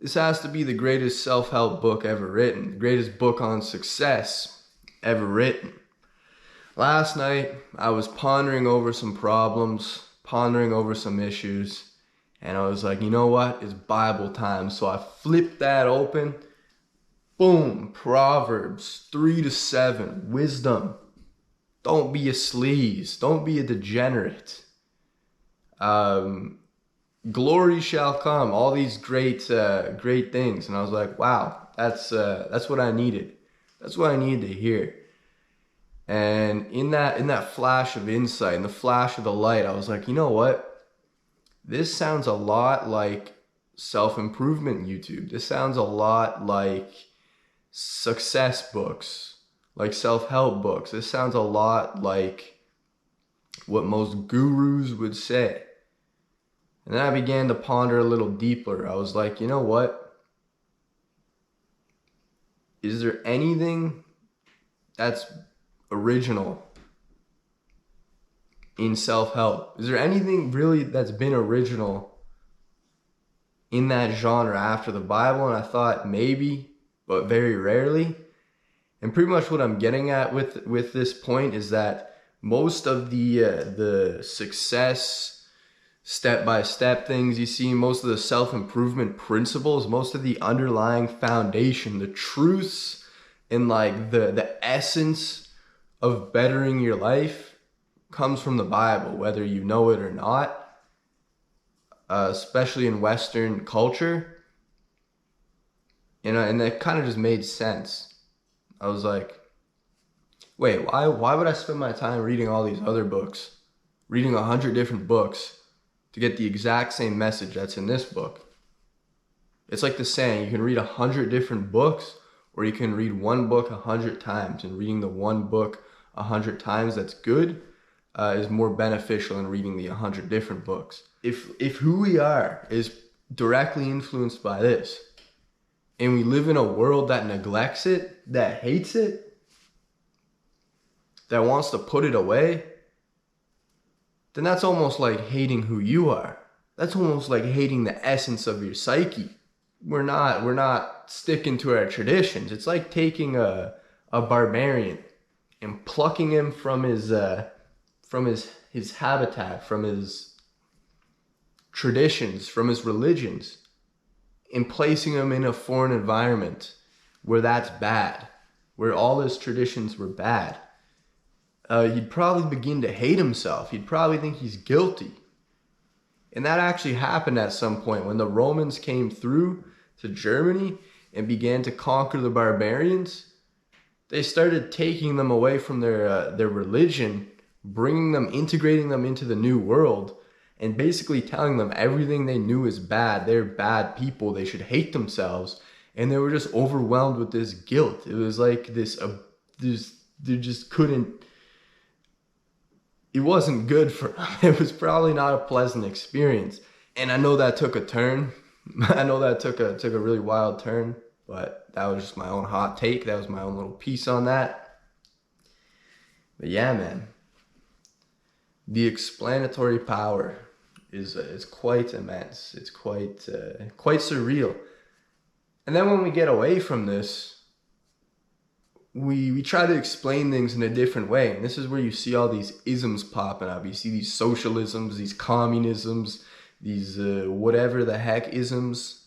This has to be the greatest self-help book ever written, the greatest book on success ever written. Last night, I was pondering over some problems, pondering over some issues, and I was like, you know what? It's Bible time. So I flipped that open. Boom, Proverbs 3-7, wisdom. Don't be a sleaze. Don't be a degenerate. Glory shall come. All these great things. And I was like, wow, that's what I needed. That's what I needed to hear. And in that flash of insight, in the flash of the light, I was like, you know what? This sounds a lot like self-improvement YouTube. This sounds a lot like success books, like self-help books. This sounds a lot like what most gurus would say. And then I began to ponder a little deeper. I was like, you know what? Is there anything that's original in self-help? Is there anything really that's been original in that genre after the Bible? And I thought maybe, but very rarely. And pretty much what I'm getting at with this point is that most of the success step-by-step things you see, most of the self-improvement principles, most of the underlying foundation, the truths and like the essence of bettering your life comes from the Bible, whether you know it or not, especially in Western culture. And that kind of just made sense. I was like, wait, why would I spend my time reading all these other books, reading 100 different books to get the exact same message that's in this book? It's like the saying, you can read 100 different books, or you can read one book 100 times, and reading the one book 100 times that's good is more beneficial than reading the 100 different books. If who we are is directly influenced by this, and we live in a world that neglects it, that hates it, that wants to put it away, then that's almost like hating who you are. That's almost like hating the essence of your psyche. We're not sticking to our traditions. It's like taking a barbarian and plucking him from his habitat, from his traditions, from his religions, and placing him in a foreign environment where that's bad, where all his traditions were bad. He'd probably begin to hate himself. He'd probably think he's guilty. And that actually happened at some point when the Romans came through to Germany and began to conquer the barbarians. They started taking them away from their religion, integrating them into the new world, and basically telling them everything they knew is bad. They're bad people. They should hate themselves. And they were just overwhelmed with this guilt. It was like they just couldn't. It wasn't good for them. It was probably not a pleasant experience. And I know that took a turn. I know that took a really wild turn, but that was just my own hot take. That was my own little piece on that. But yeah, man, the explanatory power is quite immense. It's quite surreal. And then when we get away from this, we try to explain things in a different way. And this is where you see all these isms popping up. You see these socialisms, these communisms, these whatever the heck isms.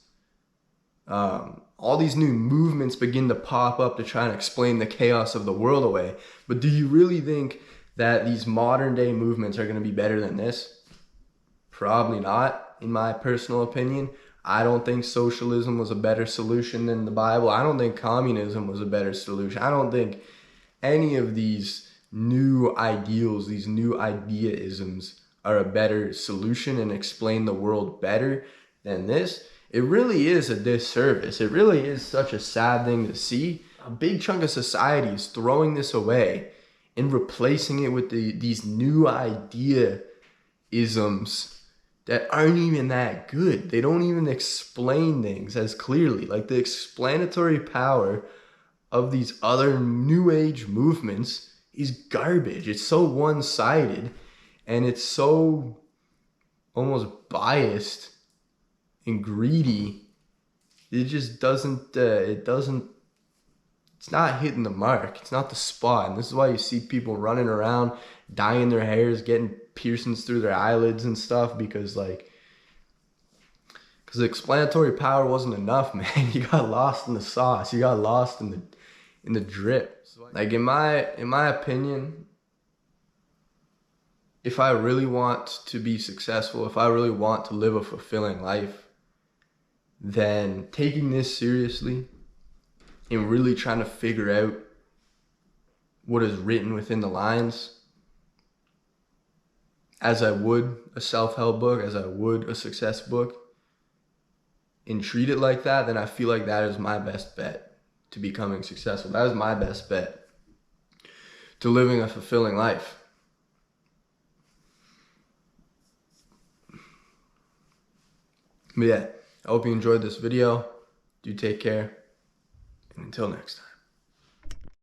All these new movements begin to pop up to try and explain the chaos of the world away. But do you really think that these modern day movements are going to be better than this? Probably not, in my personal opinion. I don't think socialism was a better solution than the Bible. I don't think communism was a better solution. I don't think any of these new ideals, these new ideaisms are a better solution and explain the world better than this. It really is a disservice. It really is such a sad thing to see. A big chunk of society is throwing this away and replacing it with these new ideaisms that aren't even that good. They don't even explain things as clearly. Like the explanatory power of these other new age movements is garbage. It's so one-sided and it's so almost biased and greedy it just doesn't, it's not hitting the mark. It's not the spot. And this is why you see people running around, dyeing their hairs, getting piercings through their eyelids and stuff, because the explanatory power wasn't enough, man. You got lost in the sauce. You got lost in the drip. Like in my opinion, if I really want to be successful, if I really want to live a fulfilling life, then taking this seriously and really trying to figure out what is written within the lines, as I would a self-help book, as I would a success book, and treat it like that, then I feel like that is my best bet to becoming successful. That is my best bet to living a fulfilling life. But yeah, I hope you enjoyed this video. Do take care, and until next time.